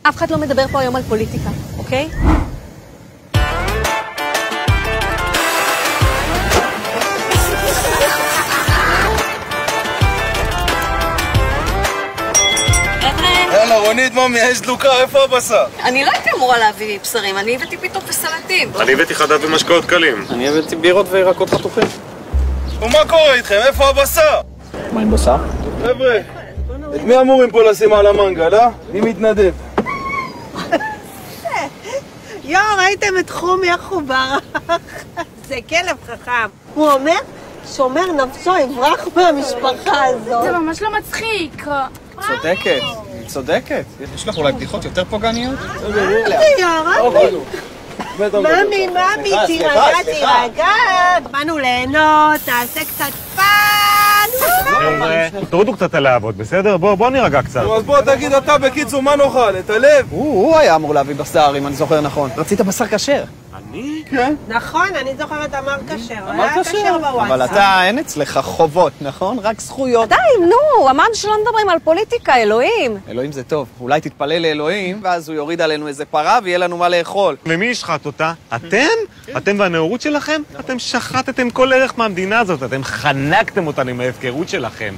אף אחד לא מדבר פה היום על פוליטיקה, אוקיי? יאללה, רונית, ממי, יש דלוקה, איפה הבשר? אני לא הייתי אמורה להביא בשרים, אני הבאתי פיתות וסלטים. אני הבאתי חדד ומשקאות קלים. אני הבאתי בירות וירקות חתוכים. ומה קורה איתכם? איפה הבשר? מה עם בשר? חבר'ה, את מי אמורים פה לשים על המנגל, אה? מי מתנדב? ראיתם את חומי איך הוא ברח? זה כלב חכם. הוא אומר, שומר נפשו יברח מהמשפחה הזאת. זה ממש לא מצחיק. צודקת, היא צודקת. יש לך אולי בדיחות יותר פוגעניות? ממי, תירגע. באנו ליהנות, תעשה קצת פן. תורידו קצת הלהבות, בסדר? בוא נירגע קצת. אז בוא תגיד אתה בקיצור, מה נאכל? את הלב? הוא היה אמור להביא בשר, אם אני זוכר נכון. רצית בשר כשר. אני? כן. נכון, אני זוכרת אמר כשר. היה כשר בוואטסאפ. אבל אתה, אין אצלך חובות, נכון? רק זכויות. די, נו, אמרנו שלא מדברים על פוליטיקה, אלוהים. אלוהים זה טוב. אולי תתפלל לאלוהים, ואז הוא יוריד עלינו איזה פרה ויהיה לנו מה לאכול. ומי ישחט אותה? אתם? אתם והנאורות שלכם? אתם שחטתם כל ערך מהמדינה הזאת, אתם חנקתם אותנו עם ההפקרות שלכם.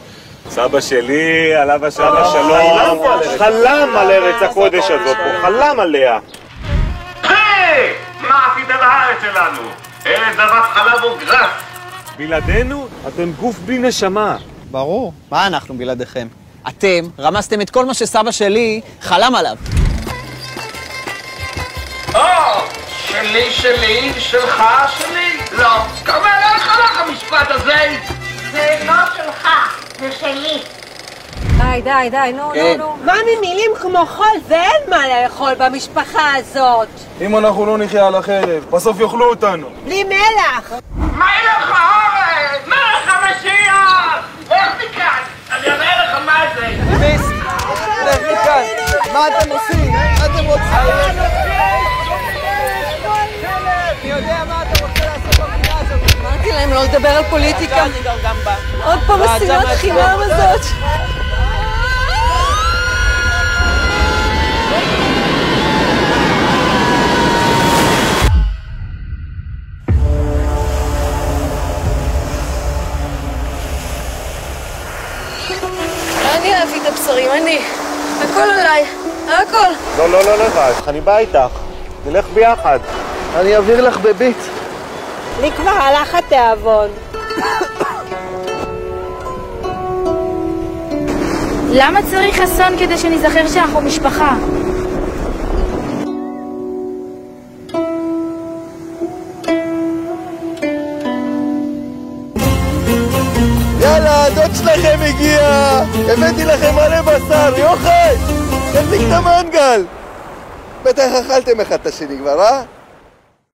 סבא שלי, עליו השלום השלום, חלם על ארץ הקודש הזאת, הוא חלם עליה. היי! מה עשית לארץ שלנו? ארץ זבת חלב וגרס. בלעדינו, אתם גוף בלי נשמה. ברור. מה אנחנו בלעדיכם? אתם רמסתם את כל מה שסבא שלי חלם עליו. שלי, שלך, שלי? לא. כמה לך המשפט הזה? זה לא שלך, זה שלי. די, נו. מה ממילים כמו חול? זה אין מה לאכול במשפחה הזאת. אם אנחנו לא נחיה על החרב, בסוף יאכלו אותנו. בלי מלח. מלך הארץ! מלך המשיח! לך מכאן! אני אראה לך מה זה! מיס, לך מכאן. מה אתם עושים? מה אתם רוצים? אני יודע מה אתה רוצה לעשות במדינה הזאת. אמרתי להם לא לדבר על פוליטיקה. עוד פעם השנאת חינם הזאת. אני אביא את הבשרים, אני. הכל עליי, הכל. לא, אני בא איתך. נלך ביחד. אני אעביר לך בביט. לי כבר הלך התיאבון. למה צריך אסון כדי שנזכר שאנחנו משפחה? יאללה, הדוד שלכם הגיע! הבאתי לכם מלא בשר, יוחד! תדליק את המנגל! בטח אכלתם אחד את השני כבר, אה?